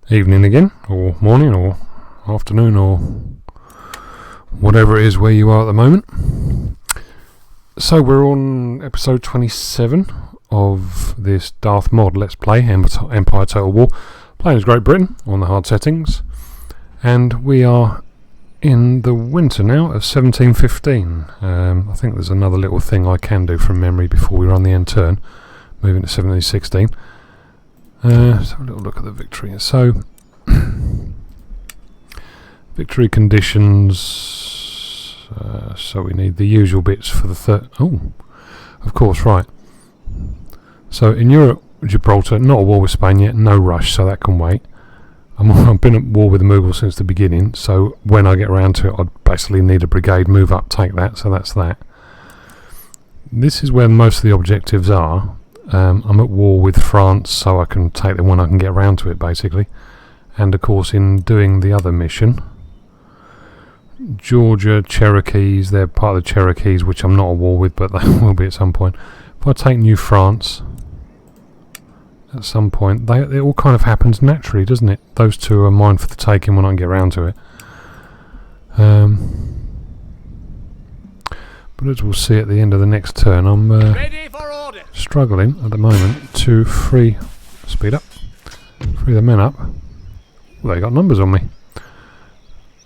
Evening again, or morning, or afternoon, or whatever it is where you are at the moment. So we're on episode 27 of this Darthmod Let's Play, Empire Total War, playing as Great Britain on the hard settings, and we are in the winter now of 1715. I think there's another little thing I can do from memory before we run the end turn, moving to 1716. Let's have a little look at the victory. So, victory conditions. So we need the usual bits for the third. Oh, of course, right. So in Europe, Gibraltar, not a war with Spain yet, no rush, so that can wait. I've been at war with the Mughals since the beginning, so when I get around to it, I'd basically need a brigade, move up, take that, so that's that. This is where most of the objectives are. I'm at war with France, so I can take them when I can get around to it, basically. And of course, in doing the other mission, Georgia, Cherokees, they're part of the Cherokees, which I'm not at war with, but they will be at some point. If I take New France, at some point, it all kind of happens naturally, doesn't it? Those two are mine for the taking when I can get around to it. But as we'll see at the end of the next turn, I'm struggling at the moment to free the men up. Well, they got numbers on me.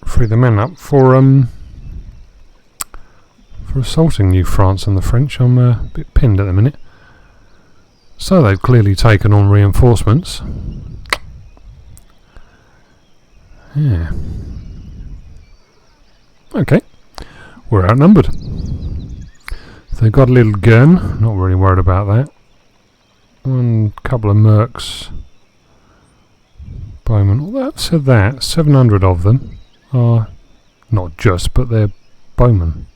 Free the men up for assaulting New France and the French. I'm a bit pinned at the minute. So they've clearly taken on reinforcements. Yeah. Okay. We're outnumbered. They've got a little gun, not really worried about that. One couple of mercs. Bowmen. Although I've said that, 700 of them are not just, but they're bowmen.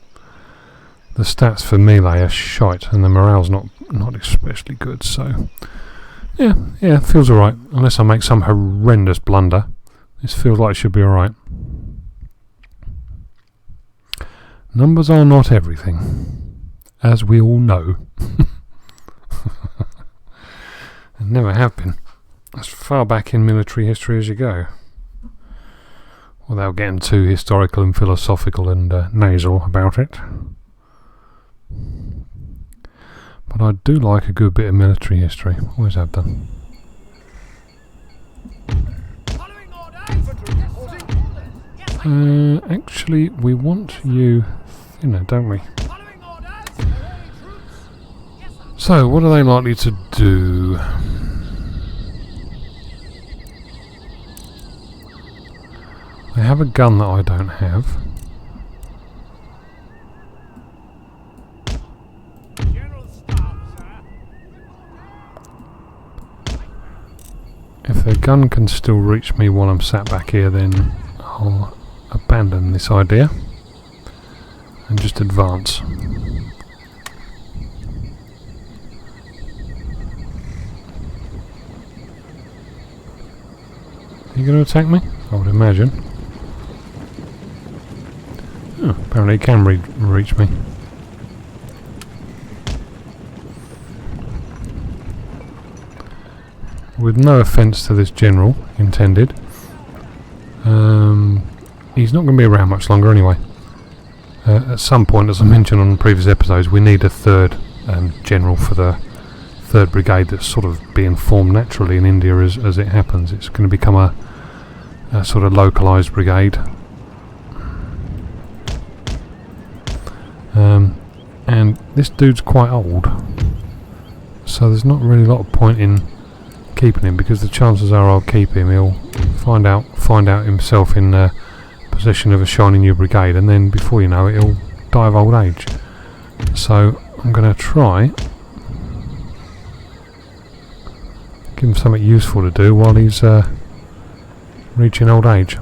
The stats for melee are shite, and the morale's not especially good, so yeah, feels alright. Unless I make some horrendous blunder, this feels like it should be alright. Numbers are not everything, as we all know. And never have been. As far back in military history as you go. Without getting too historical and philosophical and nasal about it. But I do like a good bit of military history. Always have done. Actually, we want you thinner, don't we? So, what are they likely to do? They have a gun that I don't have. If their gun can still reach me while I'm sat back here, then I'll abandon this idea and just advance. Are you going to attack me? I would imagine. Oh, apparently it can reach me. With no offence to this general intended, he's not going to be around much longer anyway. At some point, as I mentioned on previous episodes, we need a third general for the 3rd Brigade that's sort of being formed naturally in India as it happens. It's going to become a sort of localised brigade. And this dude's quite old, so there's not really a lot of point in keeping him, because the chances are I'll keep him. He'll find out himself in possession of a shiny new brigade, and then before you know it, he'll die of old age. So I'm going to try give him something useful to do while he's reaching old age.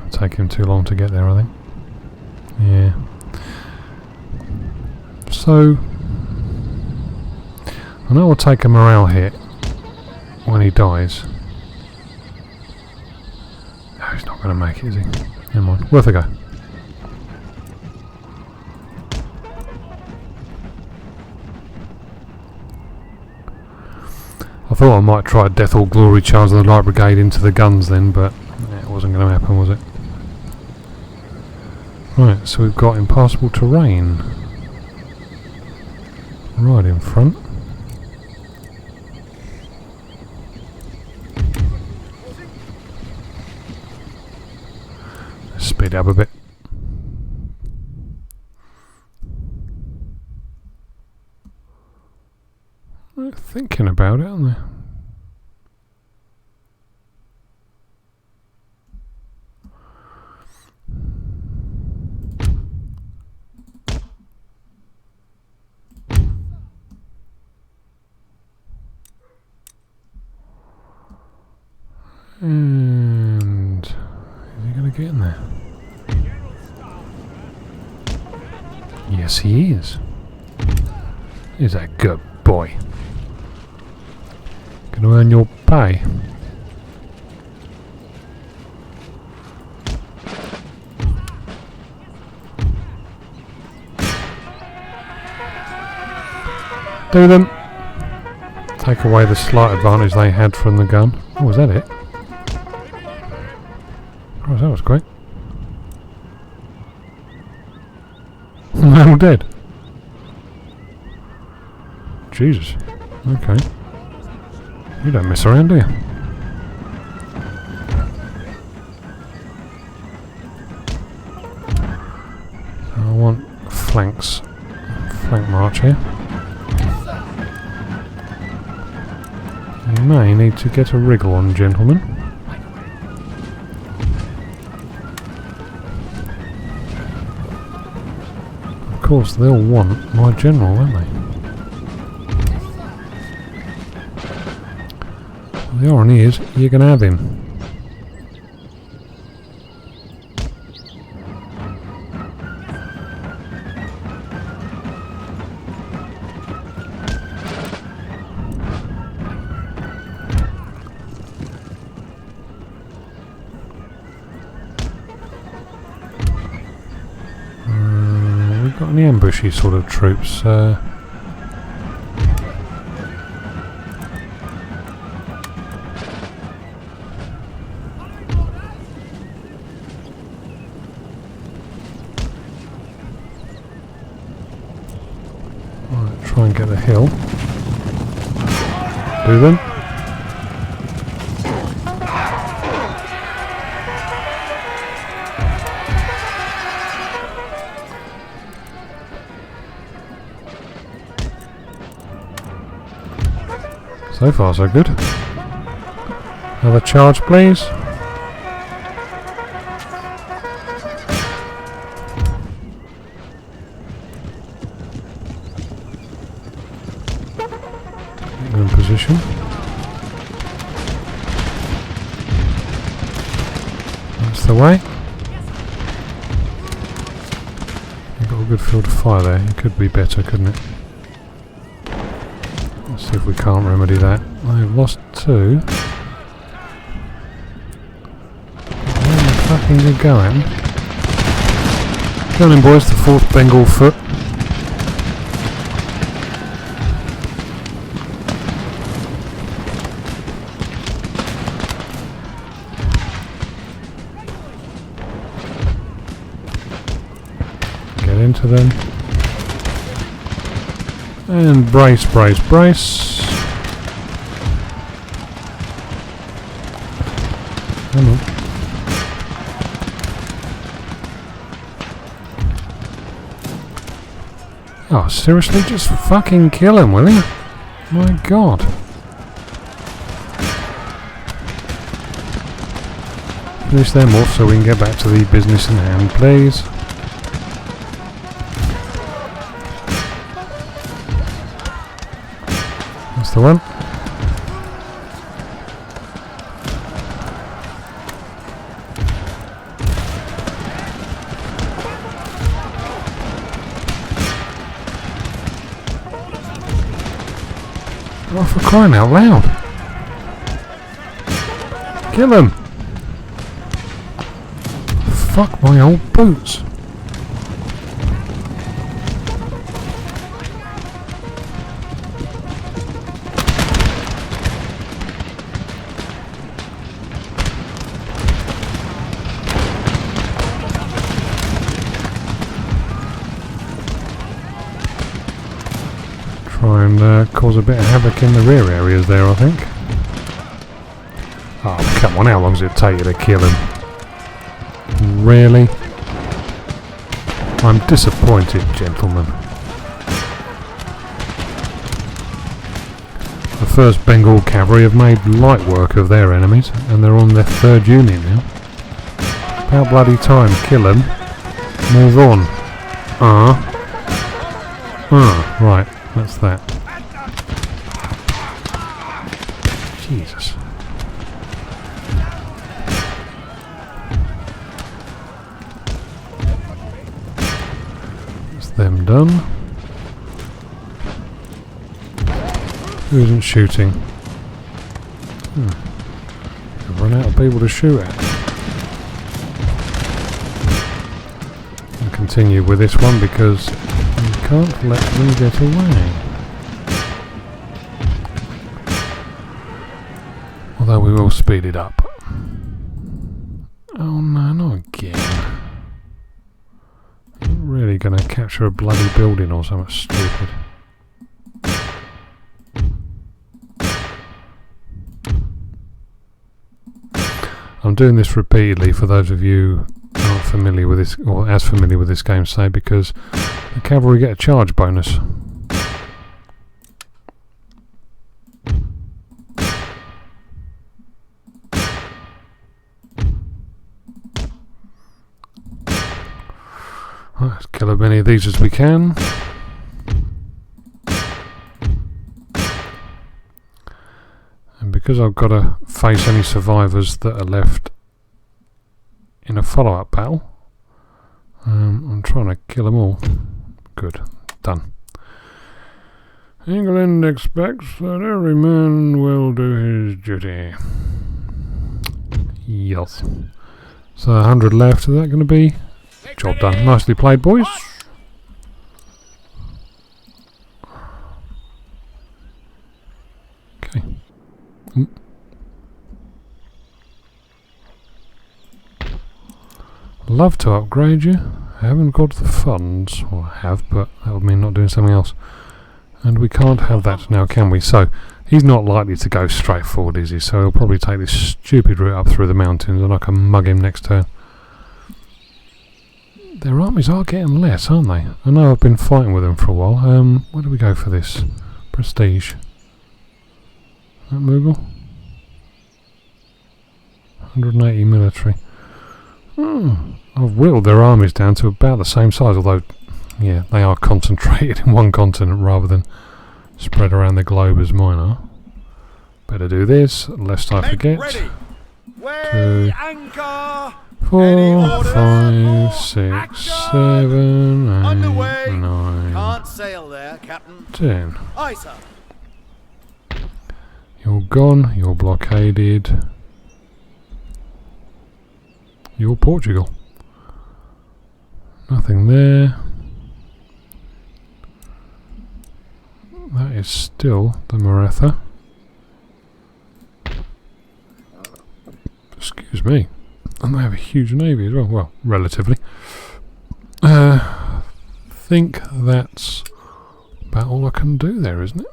It'll take him too long to get there, I think. Yeah. So I know I'll take a morale hit when he dies. No, he's not going to make it, is he? Never mind. Worth a go. I thought I might try Death or Glory charge the Light Brigade into the guns then, but it wasn't going to happen, was it? Right, so we've got impassable terrain right in front. Speed up a bit. They're thinking about it, aren't they? And is he going to get in there? Yes, he is. He's a good boy. Going to earn your pay. Do them. Take away the slight advantage they had from the gun. Oh, was that it? Oh, that was quick. They're all dead. Jesus. Okay. You don't mess around, do you? So I want flanks. Flank march here. You may need to get a wriggle on, gentlemen. Of course, they'll want my general, won't they? The irony is, you can have him. We've got any ambushy sort of troops. Try and get the hill. Do them. So far so good. Another charge please. In position. That's the way. You've got a good field of fire there. It could be better, couldn't it? Let's see if we can't remedy that. I've lost two. Where the fucking you going? Come in, boys, the 4th Bengal Foot. Into them and brace, brace, brace. Come on. Oh, seriously, just fucking kill him, will you? My God. Finish them off so we can get back to the business in hand, please. That's the one. Oh, for crying out loud. Kill him. Fuck my old boots. Try and cause a bit of havoc in the rear areas there, I think. Oh, come on, how long does it take you to kill him? Really? I'm disappointed, gentlemen. The 1st Bengal cavalry have made light work of their enemies, and they're on their 3rd unit now. About bloody time, kill them. Move on. Right, that's that. Jesus. That's them done. Who isn't shooting? I've run out of people to shoot at. I'll continue with this one because you can't let them get away. Although we will speed it up. Oh no, not again. I'm really going to capture a bloody building or something stupid. I'm doing this repeatedly for those of you who aren't familiar with this, or as familiar with this game, say, because the cavalry get a charge bonus. Let's kill as many of these as we can. And because I've got to face any survivors that are left in a follow-up battle, I'm trying to kill them all. Good. Done. England expects that every man will do his duty. Yes. So 100 left. Is that going to be? Job done. Nicely played, boys. Okay. Love to upgrade you. I haven't got the funds. Well, I have, but that would mean not doing something else. And we can't have that now, can we? So, he's not likely to go straight forward, is he? So he'll probably take this stupid route up through the mountains and I can mug him next turn. Their armies are getting less, aren't they? I know I've been fighting with them for a while. Where do we go for this? Prestige. That Mughal? 180 military. I've whittled their armies down to about the same size, although, yeah, they are concentrated in one continent rather than spread around the globe as mine are. Better do this, lest I forget. 2, 4, 5, 6, 7, 8, 9, Can't sail there, Captain. 10. Aye, sir. You're gone, you're blockaded. You're Portugal. Nothing there. That is still the Maratha. Excuse me. And they have a huge navy as well. Well, relatively. Think that's about all I can do there, isn't it?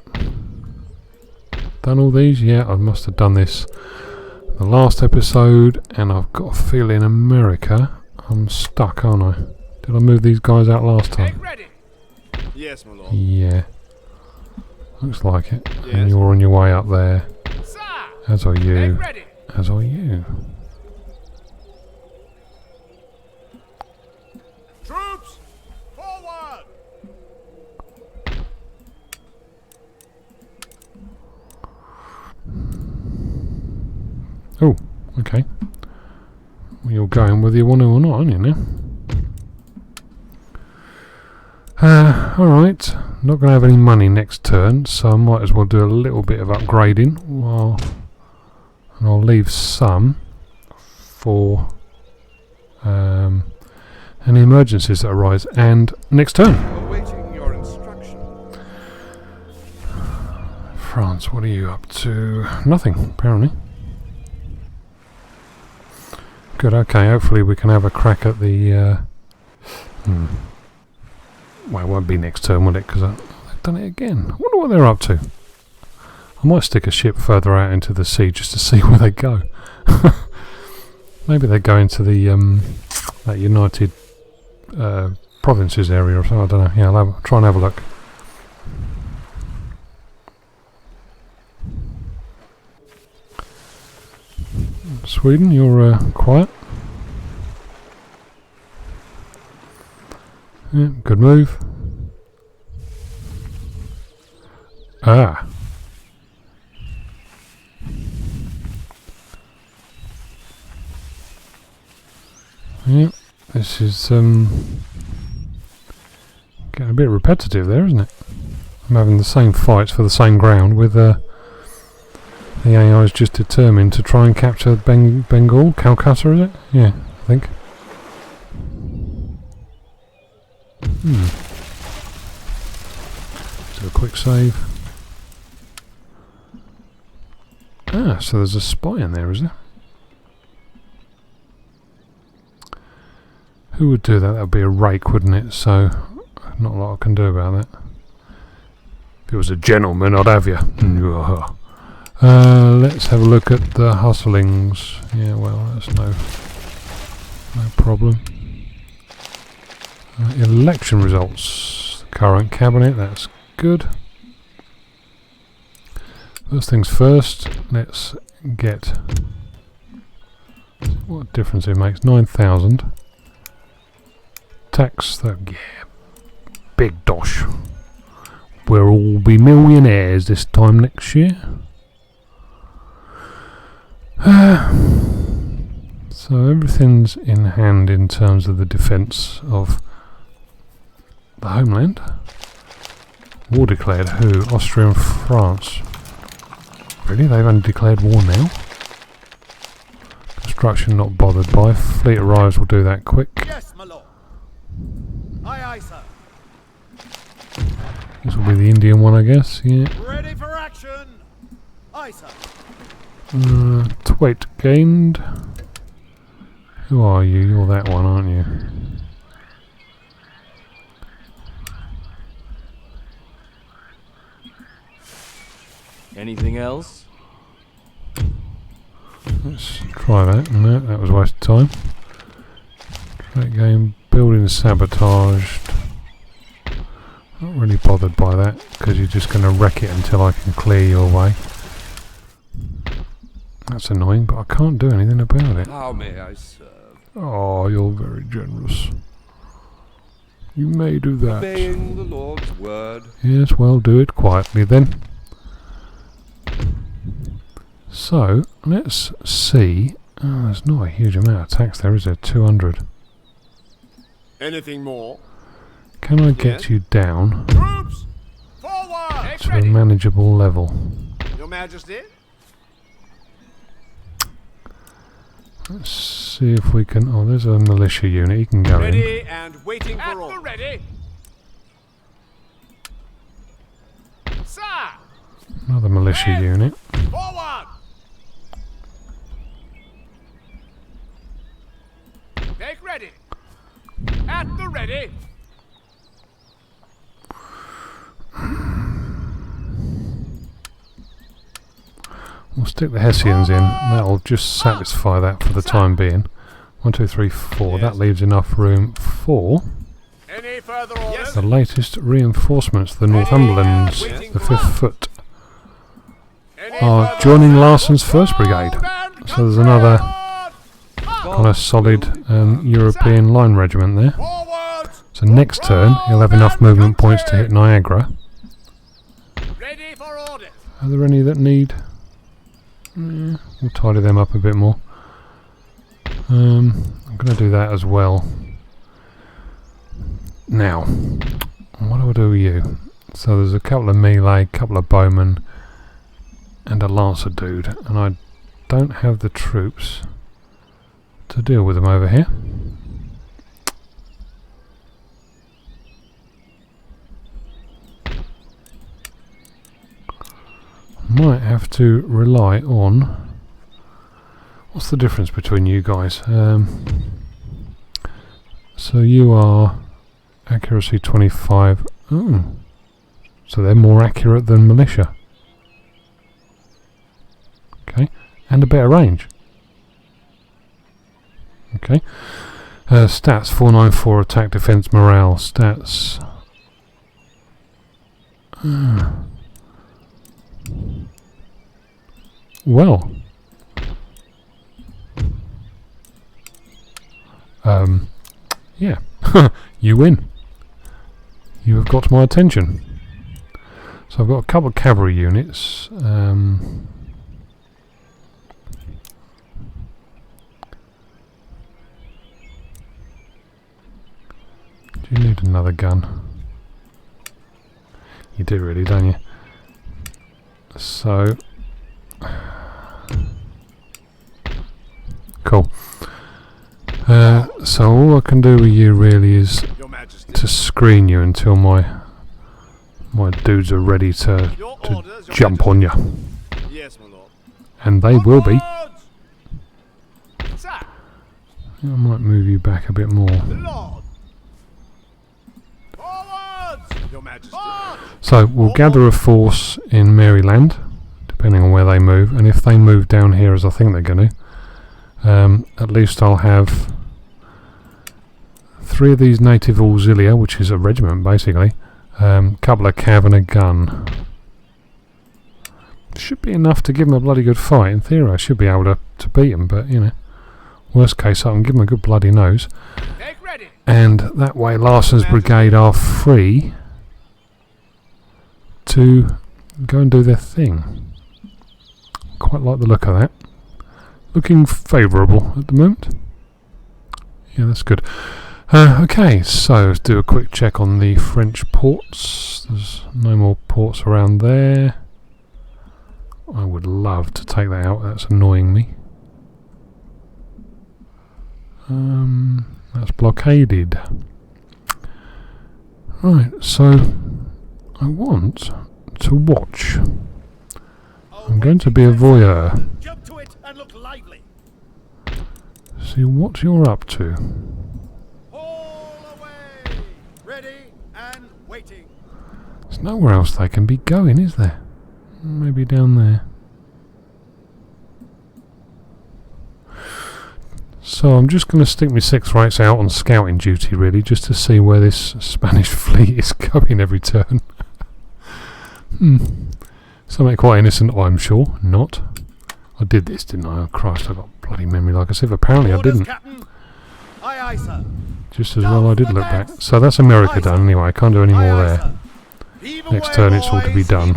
Done all these? Yeah, I must have done this the last episode, and I've got a feeling America, I'm stuck, aren't I? Did I move these guys out last time? Yes, my lord. Yeah. Looks like it. Yes. And you're on your way up there. Sir, As are you. As are you. troops, forward! Oh, okay. Well, you're going whether you want to or not, aren't you now? Alright. Not going to have any money next turn, so I might as well do a little bit of upgrading. Well, and I'll leave some for any emergencies that arise. And next turn. Awaiting your instruction. France, what are you up to? Nothing, apparently. Good, okay, hopefully we can have a crack at the... Well, it won't be next turn, will it? Because they've done it again. I wonder what they're up to. I might stick a ship further out into the sea just to see where they go. Maybe they go into the that United Provinces area or something. I don't know. Yeah, I'll try and have a look. Sweden, you're quiet. Yeah, good move. Ah. Yeah, this is getting a bit repetitive there, isn't it? I'm having the same fights for the same ground with the AI is just determined to try and capture Bengal, Calcutta, is it? Yeah, I think. Do a quick save. Ah, so there's a spy in there, is there? Who would do that? That would be a rake, wouldn't it? So, not a lot I can do about that. If it was a gentleman, I'd have you. Let's have a look at the hustlings. Yeah, well, that's no problem. Election results. Current cabinet, that's good. First things first, let's get what difference it makes. 9,000. Tax, that, yeah, big dosh. We'll all be millionaires this time next year. So everything's in hand in terms of the defence of the homeland. War declared. Who? Austria and France. Really? They've only declared war now? Construction not bothered by. Fleet arrives, we'll do that quick. Yes, my lord. Aye, aye, sir. This will be the Indian one, I guess. Yeah. Ready for action. Aye, sir. Weight gained. Who are you? You're that one, aren't you? Anything else? Let's try that. No, that was a waste of time. That game, building sabotaged. Not really bothered by that because you're just going to wreck it until I can clear your way. That's annoying, but I can't do anything about it. How may I serve? Oh, you're very generous. You may do that. Obeying the Lord's word. Yes, well, do it quietly then. So, let's see. Oh, there's not a huge amount of tax there, is there? 200. Anything more? Can I get you down Troops, forward! to a manageable level? Your Majesty? Let's see if we can... Oh, there's a militia unit. You can go in. Ready and waiting for orders. Ready. Sir! Another militia unit. Forward! Make ready. At the ready. We'll stick the Hessians in. That'll just satisfy that for the time being. 1, 2, 3, 4. Yes. That leaves enough room for Any further orders? the latest reinforcements. The Northumberlands, the 5th Foot, Any are further joining orders? Larson's 1st Brigade. So there's another kind of solid European line regiment there. Forward! So next turn he'll have enough movement points to hit Niagara. Ready for orders. Are there any that need... we'll tidy them up a bit more. I'm going to do that as well. Now, what do I do with you? So there's a couple of melee, couple of bowmen, and a lancer dude, and I don't have the troops to deal with them over here. Might have to rely on... What's the difference between you guys? So you are accuracy 25. Oh, So they're more accurate than militia. Okay, and a better range. Okay. Stats 494 attack, defense, morale. Stats. Well. Yeah. You win. You have got my attention. So I've got a couple of cavalry units. Do you need another gun? You do really, don't you? So cool. So all I can do with you really is to screen you until my dudes are ready to jump on you. Yes, my lord. And they will be. Sir, I might move you back a bit more. lord. Forwards, your majesty. So we'll gather a force in Maryland, depending on where they move, and if they move down here as I think they're going to, at least I'll have 3 of these native auxilia, which is a regiment basically, couple of cav and a gun. Should be enough to give them a bloody good fight. In theory I should be able to beat them, but you know, worst case I can give them a good bloody nose. Take ready. And that way Larson's brigade are free to go and do their thing. Quite like the look of that. Looking favourable at the moment. Yeah, that's good. Okay, so let's do a quick check on the French ports. There's no more ports around there. I would love to take that out, that's annoying me. That's blockaded. Right, so I want to watch. I'm going to be a voyeur. Jump to it and look lively. See what you're up to. All away. Ready and waiting. There's nowhere else they can be going, is there? Maybe down there. So I'm just going to stick my 6th rates out on scouting duty really, just to see where this Spanish fleet is going every turn. Something quite innocent, I'm sure. Not. I did this, didn't I? Oh Christ, I got bloody memory like I said. Apparently I didn't. Captain. Aye, aye, sir. Just as well I did look back. So that's America done anyway. I can't do any more there. Next turn it's all to be done.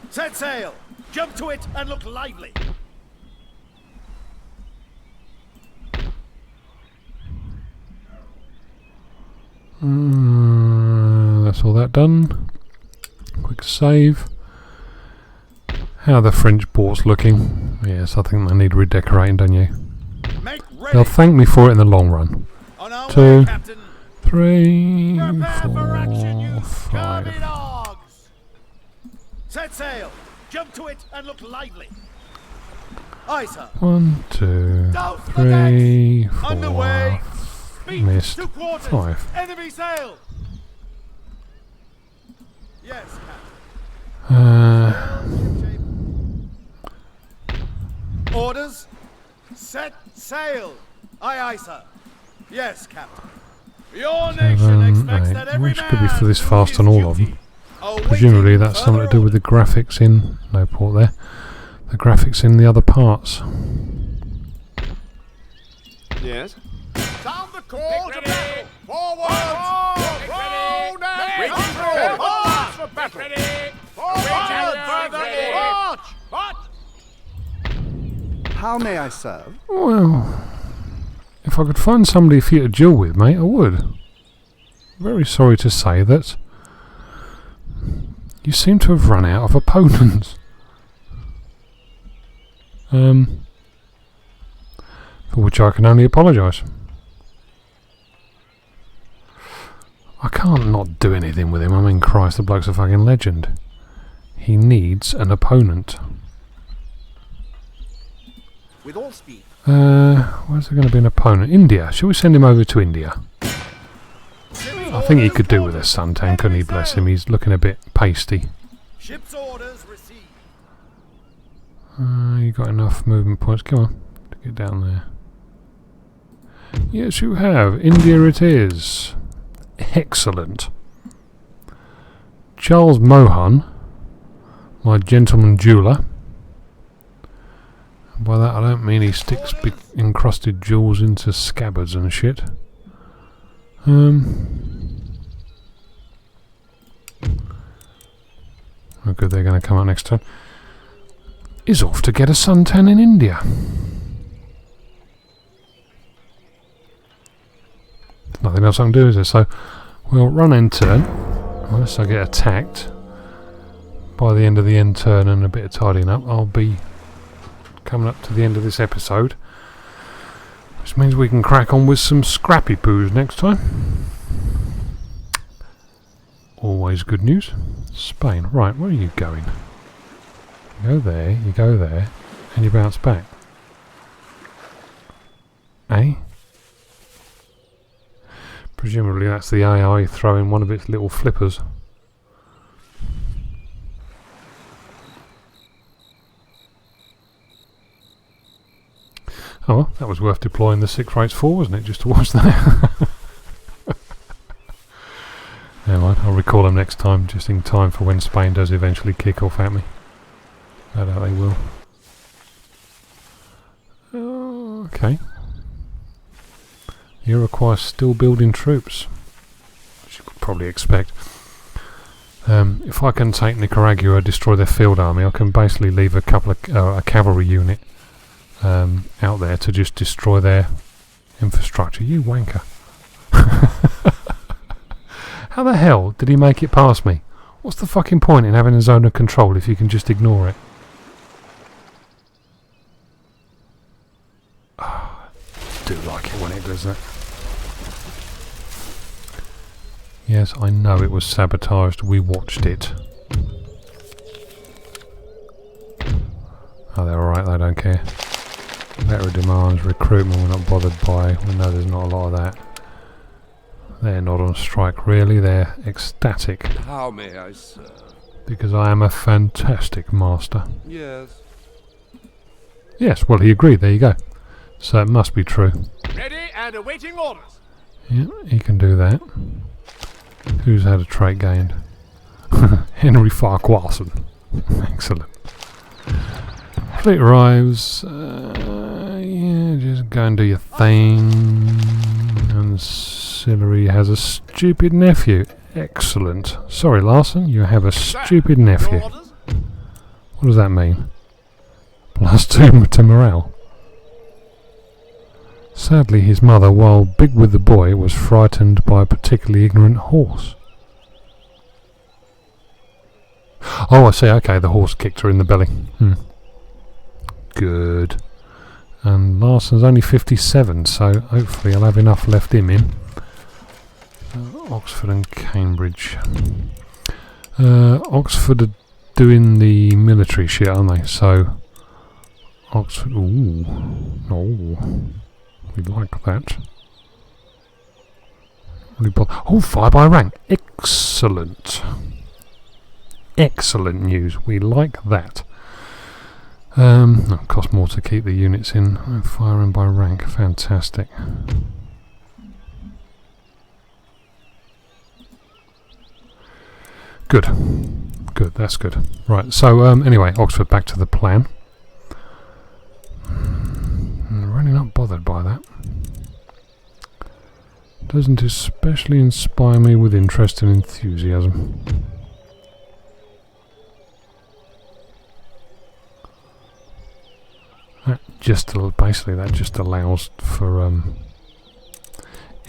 Set sail. Jump to it and look lively. That's all that done. Quick save. How are the French ports looking? Yes, I think they need redecorating, don't you? Make ready. They'll thank me for it in the long run. On our 2, way, Captain. 3, Prepare for action, 4, you scurvy 5. dogs. Set sail. Jump to it and look lively. Aye, sir. 1, 2, Douse the 3, decks. 4. Underway. Speed Missed. to quarters. 5. Enemy sail. Yes, Captain. Orders. Set sail. Aye, aye, sir. Yes, Captain. Your nation 7, expects 8. that every Which could be man for this do fast his on all of duty. them. Awaiting Presumably that's something to do with the further graphics in... No port there. The graphics in the other parts. orders. Yes. Sound the call to battle. Forward. Roll down. March for battle. Forward. March. March. How may I serve? Well, if I could find somebody for you to duel with, mate, I would. Very sorry to say that you seem to have run out of opponents. For which I can only apologise. I can't not do anything with him. I mean, Christ, the bloke's a fucking legend. He needs an opponent. With all speed. Where's there going to be an opponent? India. Shall we send him over to India? I think he could do with a suntan, couldn't he? Bless him. He's looking a bit pasty. Ship's orders received. You got enough movement points. Come on, get down there. Yes, you have. India it is. Excellent. Charles Mohan, my gentleman jeweller. By that I don't mean he sticks big encrusted jewels into scabbards and shit. How good they're going to come out next turn. Is off to get a suntan in India. There's nothing else I can do, is there? So we'll run end turn, unless I get attacked. By the end of the end turn and a bit of tidying up, I'll be coming up to the end of this episode, which means we can crack on with some scrappy poos next time. Always good news. Spain. Right, where are you going? You go there, and you bounce back. Eh? Presumably that's the AI throwing one of its little flippers. Oh, well, that was worth deploying the 6 rates for, wasn't it? Just to watch that. Never mind, I'll recall them next time, just in time for when Spain does eventually kick off at me. I doubt they will. Okay. You require still building troops, which you could probably expect. If I can take Nicaragua, destroy their field army, I can basically leave a couple of a cavalry unit out there to just destroy their infrastructure. You wanker! How the hell did he make it past me? What's the fucking point in having a zone of control if you can just ignore it? I do like it when it does that. Yes, I know it was sabotaged. We watched it. Oh, they're alright, they don't care. Letter of demands, recruitment we're not bothered by. We know there's not a lot of that. They're not on strike really, they're ecstatic. How may I serve? Because I am a fantastic master. Yes. Yes, well he agreed, there you go. So it must be true. Ready and awaiting orders. Yeah, he can do that. Who's had a trait gained? Henry Farquharson. Excellent. Fleet arrives. Yeah, just go and do your thing. Ancillary has a stupid nephew. Excellent. Sorry, Larson, you have a stupid nephew. What does that mean? +2 to morale. Sadly, his mother, while big with the boy, was frightened by a particularly ignorant horse. Oh, I see. Okay, the horse kicked her in the belly. Good. And Larson's only 57, so hopefully I'll have enough left him in. Oxford and Cambridge. Oxford are doing the military shit, aren't they? So, Oxford... Ooh. No. We like that. Oh, fire by rank. Excellent. Excellent news. We like that. It costs more to keep the units in. Firing by rank. Fantastic. Good. Good, that's good. Right, so anyway, Oxford, back to the plan. I'm really not bothered by that. Doesn't especially inspire me with interest and enthusiasm. That just basically that just allows for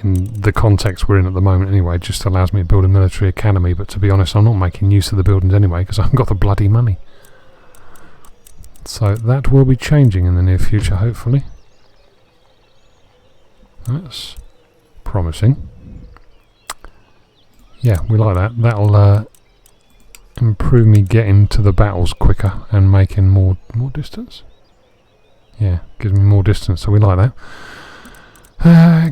in the context we're in at the moment anyway, it just allows me to build a military academy, but to be honest I'm not making use of the buildings anyway because I haven't got the bloody money. So that will be changing in the near future, hopefully. That's promising. Yeah, we like that. That'll improve me getting to the battles quicker and making more distance. Yeah, gives me more distance, so we like that.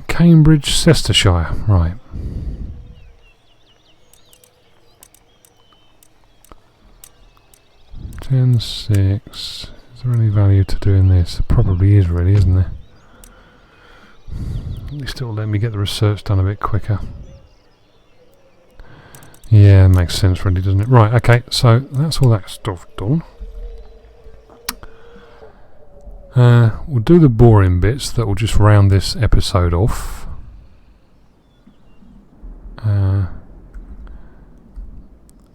Cambridge, Leicestershire, right. 10, 6. Is there any value to doing this? There probably is, really, isn't there? At least it'll let me get the research done a bit quicker. Yeah, makes sense, really, doesn't it? Right, okay, so that's all that stuff done. We'll do the boring bits that will just round this episode off.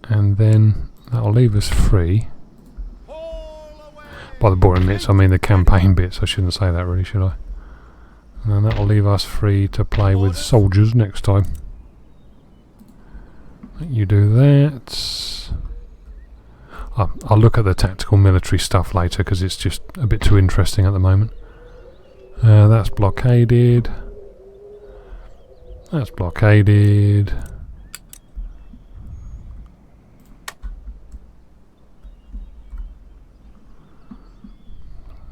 And then that'll leave us free. By the boring bits, I mean the campaign bits. I shouldn't say that, really, should I? And that'll leave us free to play with soldiers next time. You do that. I'll look at the tactical military stuff later because it's just a bit too interesting at the moment. That's blockaded. That's blockaded.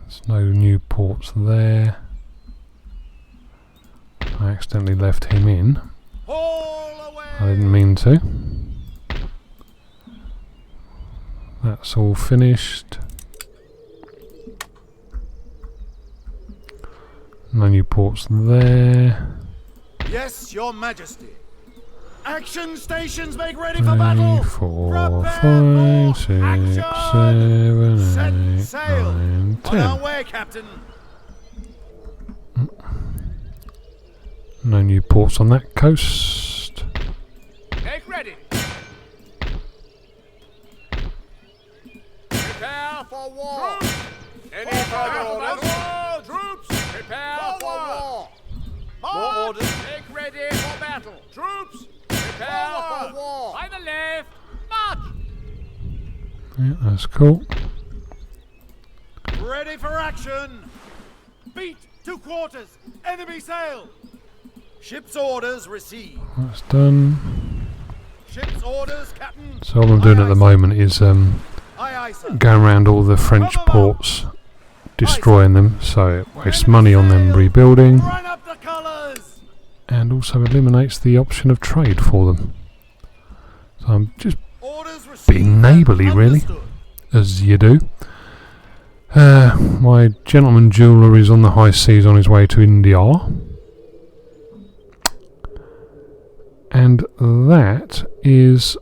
There's no new ports there. I accidentally left him in. I didn't mean to. That's all finished. No new ports there. Yes, Your Majesty. Action stations, make ready for battle. 3, 4, 5, 6, 7, 8, Set sail. 9, On our 10. way, Captain. No new ports on that coast. Make ready. Prepare for war. Any further orders? Troops, prepare for war. More orders. Make ready for battle. Troops, prepare for war. By the left, march. Yeah, that's cool. Ready for action. Beat to quarters. Enemy sail. Ship's orders received. That's done. Ship's orders, Captain. So all I'm doing at the moment is Aye, aye, sir. going around all the French ports, destroying them, so it wastes money on them rebuilding, Run up the colours. and also eliminates the option of trade for them. So I'm just Orders received. being neighbourly, really, Understood. as you do. My gentleman jeweller is on the high seas on his way to India. And that is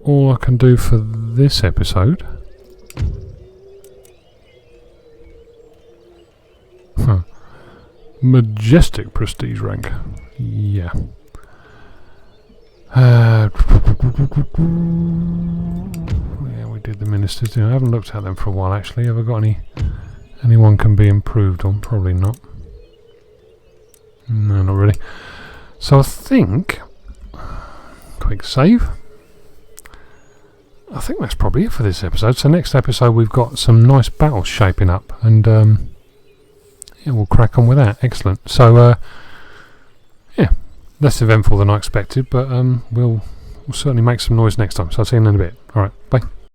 all I can do for this episode. Huh. Majestic prestige rank. Yeah. Yeah, we did the ministers. I haven't looked at them for a while, actually. Have I got anyone can be improved on? Probably not. No, not really. So I think, quick save. I think that's probably it for this episode. So next episode we've got some nice battles shaping up, and yeah, we'll crack on with that. Excellent. So yeah, less eventful than I expected, but we'll certainly make some noise next time. So I'll see you in a bit. All right, bye.